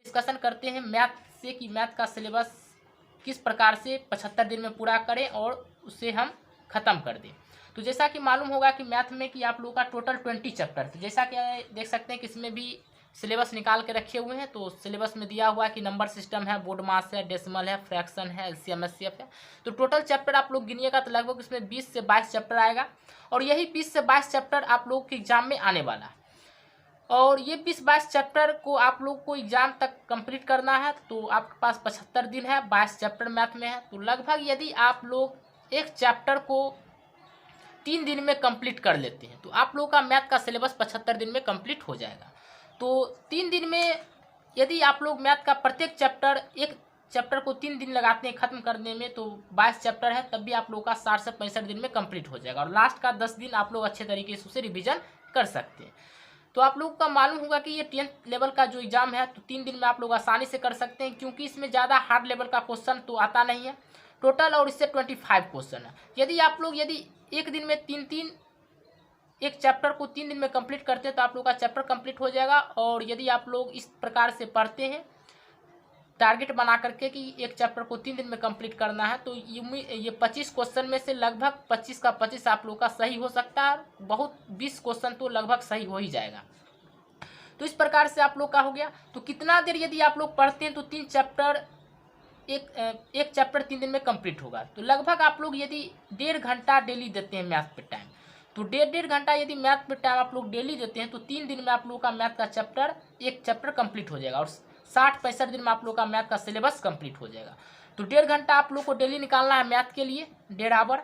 Discussion करते हैं math से कि मैथ का सिलेबस किस प्रकार से 75 दिन में पूरा करें और उसे हम ख़त्म कर दें। तो जैसा कि मालूम होगा कि मैथ में कि आप लोगों का टोटल 20 चैप्टर, तो जैसा कि देख सकते हैं कि इसमें भी सिलेबस निकाल के रखे हुए हैं। तो सिलेबस में दिया हुआ है कि नंबर सिस्टम है, बोर्ड मास है, डेसिमल है, फ्रैक्शन है, एलसीएम एचसीएफ है। तो टोटल चैप्टर आप लोग गिनिएगा तो लगभग इसमें 20 से 22 चैप्टर आएगा और यही 20 से 22 चैप्टर आप लोगों के एग्जाम में आने वाला है। और ये 20-22 चैप्टर को आप लोग को एग्जाम तक कंप्लीट करना है। तो आपके पास 75 दिन है, 22 चैप्टर मैथ में है। तो लगभग यदि आप लोग एक चैप्टर को 3 दिन में कंप्लीट कर लेते हैं तो आप लोग का मैथ का सिलेबस 75 दिन में कंप्लीट हो जाएगा। तो 3 दिन में यदि आप लोग मैथ का प्रत्येक चैप्टर, एक चैप्टर को 3 दिन लगाते हैं ख़त्म करने में, तो 22 चैप्टर है, तब भी आप लोग का 60 से 65 दिन में कंप्लीट हो जाएगा और लास्ट का 10 दिन आप लोग अच्छे तरीके से उसे रिविजन कर सकते हैं। तो आप लोग का मालूम होगा कि ये 10th लेवल का जो एग्ज़ाम है तो 3 दिन में आप लोग आसानी से कर सकते हैं, क्योंकि इसमें ज़्यादा हार्ड लेवल का क्वेश्चन तो आता नहीं है टोटल, और इससे 25 क्वेश्चन है। यदि आप लोग एक दिन में 3-3 एक चैप्टर को 3 दिन में कंप्लीट करते हैं तो आप लोग का चैप्टर कंप्लीट हो जाएगा। और यदि आप लोग इस प्रकार से पढ़ते हैं टारगेट बना करके कि एक चैप्टर को 3 दिन में कंप्लीट करना है, तो ये 25 क्वेश्चन में से लगभग 25 का 25 आप लोग का सही हो सकता है, बहुत 20 क्वेश्चन तो लगभग सही हो ही जाएगा। तो इस प्रकार से आप लोग का हो गया। तो कितना देर यदि आप लोग पढ़ते हैं तो 3 चैप्टर एक चैप्टर 3 दिन में कंप्लीट होगा। तो लगभग आप लोग यदि 1.5 घंटा डेली देते हैं मैथ पे टाइम, तो 1.5 घंटा यदि मैथ पे टाइम आप लोग डेली देते हैं तो 3 दिन में आप लोग का मैथ का एक चैप्टर कंप्लीट हो जाएगा और 60-65 दिन में आप लोग का मैथ का सिलेबस कंप्लीट हो जाएगा। तो 1.5 घंटा आप लोग को डेली निकालना है मैथ के लिए, 1.5 आवर।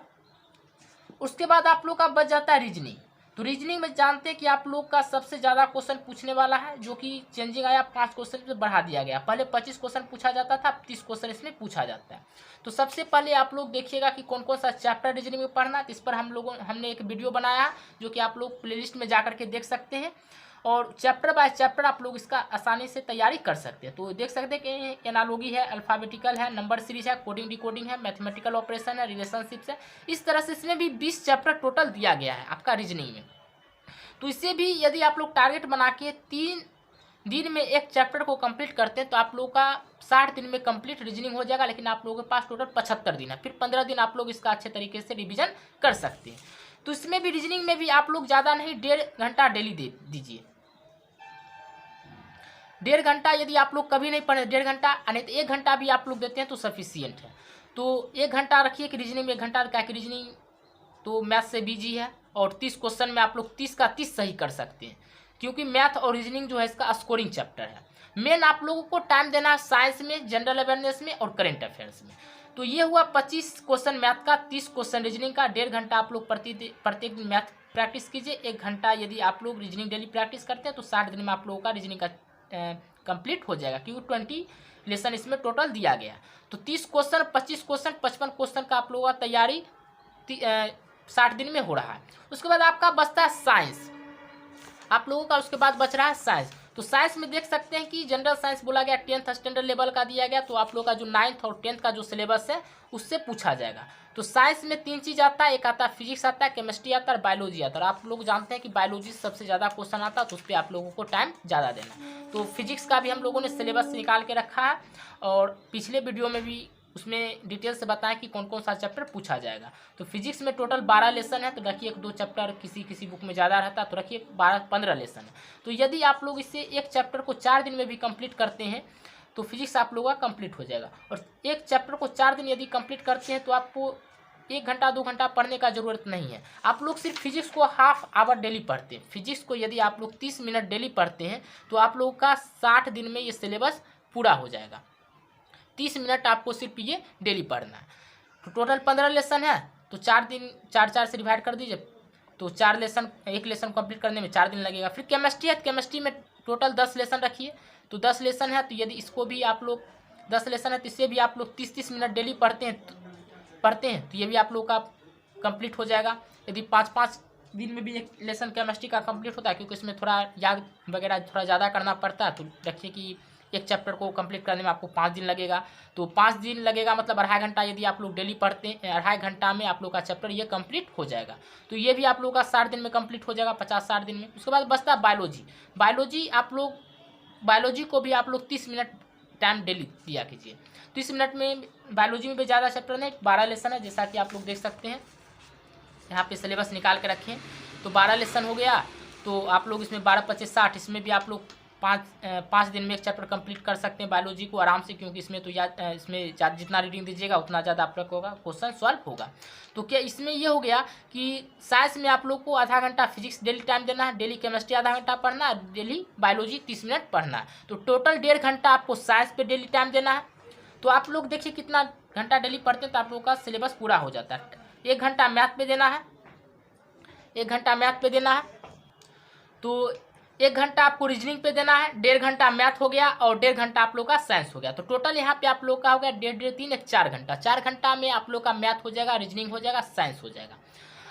उसके बाद आप लोग का बच जाता है रीजनिंग। तो रीजनिंग में जानते हैं कि आप लोग का सबसे ज़्यादा क्वेश्चन पूछने वाला है, जो कि चेंजिंग आया, 5 क्वेश्चन से बढ़ा दिया गया। पहले 25 क्वेश्चन पूछा जाता था, 30 क्वेश्चन इसमें पूछा जाता है। तो सबसे पहले आप लोग देखिएगा कि कौन कौन सा चैप्टर रीजनिंग में पढ़ना है। इस पर हमने एक वीडियो बनाया जो कि आप लोग प्लेलिस्ट में जा करके देख सकते हैं, और चैप्टर बाय चैप्टर आप लोग इसका आसानी से तैयारी कर सकते हैं। तो देख सकते हैं कि एनालॉजी है, अल्फ़ाबेटिकल है, नंबर सीरीज है, कोडिंग डिकोडिंग है, मैथमेटिकल ऑपरेशन है, रिलेशनशिप्स है। इस तरह से इसमें भी 20 चैप्टर टोटल दिया गया है आपका रीजनिंग में। तो इसे भी यदि आप लोग टारगेट बना के 3 दिन में एक चैप्टर को कंप्लीट करते हैं तो आप लोग का 60 दिन में कंप्लीट रीजनिंग हो जाएगा। लेकिन आप लोगों के पास टोटल 75 दिन है, फिर 15 दिन आप लोग इसका अच्छे तरीके से रिविजन कर सकते हैं। तो इसमें भी रीजनिंग में भी आप लोग ज़्यादा नहीं, 1.5 घंटा डेली दे दीजिए। 1.5 घंटा यदि आप लोग कभी नहीं पढ़े, 1.5 घंटा नहीं तो 1 घंटा भी आप लोग देते हैं तो सफिशियंट है। तो 1 घंटा रखिए कि रीजनिंग में 1 घंटा, क्या कि रीजनिंग तो मैथ से बिजी है और 30 क्वेश्चन में आप लोग 30 का 30 सही कर सकते हैं, क्योंकि मैथ और रीजनिंग जो है इसका स्कोरिंग चैप्टर है। मेन आप लोगों को टाइम देना है साइंस में, जनरल अवेयरनेस में और करेंट अफेयर्स में। तो ये हुआ 25 क्वेश्चन मैथ का, 30 क्वेश्चन रीजनिंग का। 1.5 घंटा आप लोग प्रत्येक दिन मैथ प्रैक्टिस कीजिए। 1 घंटा यदि आप लोग रीजनिंग डेली प्रैक्टिस करते हैं तो 60 दिन में आप लोगों का रीजनिंग का कंप्लीट हो जाएगा, क्योंकि 20 लेसन इसमें टोटल दिया गया। तो 30 क्वेश्चन, 25 क्वेश्चन, 55 क्वेश्चन का आप लोगों का तैयारी 60 दिन में हो रहा है। उसके बाद आपका बचता है साइंस, आप लोगों का उसके बाद बच रहा है साइंस। तो साइंस में देख सकते हैं कि जनरल साइंस बोला गया 10th स्टैंडर्ड लेवल का दिया गया। तो आप लोग का जो 9th और 10th का जो सिलेबस है उससे पूछा जाएगा। तो साइंस में 3 चीज़ आता है, एक आता है फिजिक्स आता है, केमिस्ट्री आता है और बायोलॉजी आता है। और आप लोग जानते हैं कि बायोलॉजी सबसे ज़्यादा क्वेश्चन आता है, तो उस पर आप लोगों को टाइम ज़्यादा देना। तो फिजिक्स का भी हम लोगों ने सिलेबस निकाल के रखा है और पिछले वीडियो में भी उसमें डिटेल से बताएं कि कौन कौन सा चैप्टर पूछा जाएगा। तो फिजिक्स में टोटल 12 लेसन है, तो रखिए 1-2 चैप्टर किसी बुक में ज़्यादा रहता है तो रखिए 12-15 लेसन है। तो यदि आप लोग इससे एक चैप्टर को 4 दिन में भी कंप्लीट करते हैं तो फिजिक्स आप लोगों का कंप्लीट हो जाएगा। और एक चैप्टर को 4 दिन यदि कंप्लीट करते हैं तो आपको 1 घंटा 2 घंटा पढ़ने का ज़रूरत नहीं है। आप लोग सिर्फ फिजिक्स को हाफ आवर डेली पढ़ते हैं। फिजिक्स को यदि आप लोग 30 मिनट डेली पढ़ते हैं तो आप लोगों का 60 दिन में ये सिलेबस पूरा हो जाएगा। 30 मिनट आपको सिर्फ ये डेली पढ़ना है। तो टोटल 15 लेसन है, तो 4 दिन 4-4 से डिवाइड कर दीजिए। तो 4 लेसन, एक लेसन कंप्लीट करने में 4 दिन लगेगा। फिर केमिस्ट्री है, केमिस्ट्री में टोटल 10 लेसन रखिए। तो 10 लेसन है, तो यदि इसको भी आप लोग 10 लेसन है तो इससे भी आप लोग 30-30 मिनट डेली पढ़ते हैं तो ये भी आप लोग का कंप्लीट हो जाएगा। यदि 5-5 दिन में भी एक लेसन केमिस्ट्री का कंप्लीट होता है, क्योंकि इसमें थोड़ा याद वगैरह थोड़ा ज़्यादा करना पड़ता है। तो रखिए कि एक चैप्टर को कंप्लीट करने में आपको 5 दिन लगेगा। तो 5 दिन लगेगा मतलब 2.5 घंटा यदि आप लोग डेली पढ़ते हैं, 2.5 घंटा में आप लोग का चैप्टर ये कंप्लीट हो जाएगा। तो ये भी आप लोग का 60 दिन में कंप्लीट हो जाएगा, 50-60 दिन में। उसके बाद बचता है बायोलॉजी। बायोलॉजी आप लोग बायोलॉजी को भी आप लोग 30 मिनट टाइम डेली दिया कीजिए। 30 मिनट में बायोलॉजी में भी ज़्यादा चैप्टर नहीं, 12 लेसन है, जैसा कि आप लोग देख सकते हैं यहाँ पे सिलेबस निकाल के रखें। तो 12 लेसन हो गया, तो आप लोग इसमें 12 25 60, इसमें भी आप लोग 5 दिन में एक चैप्टर कंप्लीट कर सकते हैं बायोलॉजी को आराम से, क्योंकि इसमें तो इसमें जितना रीडिंग दीजिएगा उतना ज़्यादा आप लोग होगा, क्वेश्चन सॉल्व होगा। तो क्या इसमें ये हो गया कि साइंस में आप लोग को आधा घंटा फिजिक्स डेली टाइम देना है, डेली केमिस्ट्री आधा घंटा पढ़ना है, डेली बायोलॉजी 30 मिनट पढ़ना है। तो टोटल 1.5 घंटा आपको साइंस पे डेली टाइम देना है। तो आप लोग देखिए कितना घंटा डेली पढ़ते हैं तो आप लोग का सिलेबस पूरा हो जाता है। 1 घंटा मैथ पे देना है, 1 घंटा मैथ पे देना है, तो 1 घंटा आपको रीजनिंग पे देना है, 1.5 घंटा मैथ हो गया और 1.5 घंटा आप लोग का साइंस हो गया। तो टोटल यहाँ पे आप लोग का हो गया 1.5 3 4 घंटा। 4 घंटा में आप लोग का मैथ हो जाएगा, रीजनिंग हो जाएगा, साइंस हो जाएगा।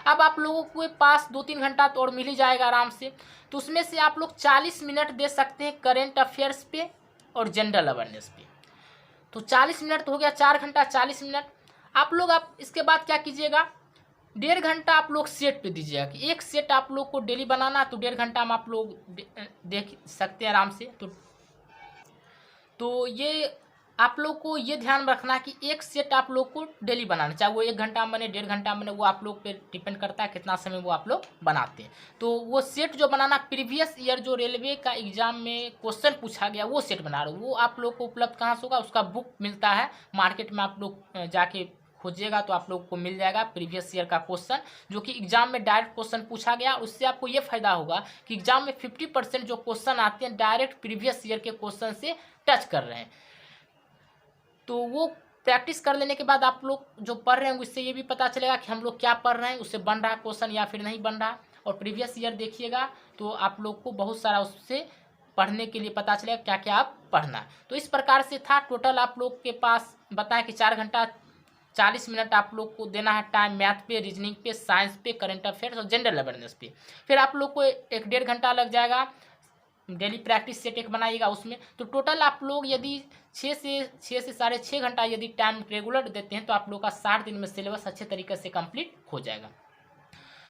अब आप लोगों के पास 2-3 घंटा तो और मिल ही जाएगा आराम से। तो उसमें से आप लोग 40 मिनट दे सकते हैं करेंट अफेयर्स पे और जनरल अवेयरनेस पे। तो 40 मिनट तो हो गया, 4 घंटा 40 मिनट। आप लोग इसके बाद क्या कीजिएगा, 1.5 घंटा आप लोग सेट पे दीजिएगा कि एक सेट आप लोग को डेली बनाना, तो 1.5 घंटा में आप लोग देख सकते हैं आराम से। तो ये आप लोग को ये ध्यान रखना कि एक सेट आप लोग को डेली बनाना, चाहे वो 1 घंटा बने 1.5 घंटा बने, वो आप लोग पे डिपेंड करता है कितना समय वो आप लोग बनाते हैं। तो वो सेट जो बनाना, प्रीवियस ईयर जो रेलवे का एग्जाम में क्वेश्चन पूछा गया वो सेट बना रहे हो, वो आप लोग को उपलब्ध कहाँ से होगा, उसका बुक मिलता है मार्केट में, आप लोग जाके खोजिएगा तो आप लोग को मिल जाएगा प्रीवियस ईयर का क्वेश्चन, जो कि एग्जाम में डायरेक्ट क्वेश्चन पूछा गया। उससे आपको ये फायदा होगा कि एग्जाम में 50% जो क्वेश्चन आते हैं डायरेक्ट प्रीवियस ईयर के क्वेश्चन से टच कर रहे हैं। तो वो प्रैक्टिस कर लेने के बाद आप लोग जो पढ़ रहे हैं उससे ये भी पता चलेगा कि हम लोग क्या पढ़ रहे हैं, उससे बन रहा है क्वेश्चन या फिर नहीं बन रहा। और प्रीवियस ईयर देखिएगा तो आप लोग को बहुत सारा उससे पढ़ने के लिए पता चलेगा क्या क्या आप पढ़ना है। तो इस प्रकार से था। टोटल आप लोग के पास बताएं कि 4 घंटा 40 मिनट आप लोग को देना है टाइम मैथ पे, रीजनिंग पे, साइंस पे, करंट अफेयर्स और जनरल अवेयरनेस पे। फिर आप लोग को 1-1.5 घंटा लग जाएगा डेली प्रैक्टिस सेट एक बनाइएगा उसमें। तो टोटल आप लोग यदि 6 से 6.5 घंटा यदि टाइम रेगुलर देते हैं तो आप लोग का 60 दिन में सिलेबस अच्छे तरीके से कंप्लीट हो जाएगा।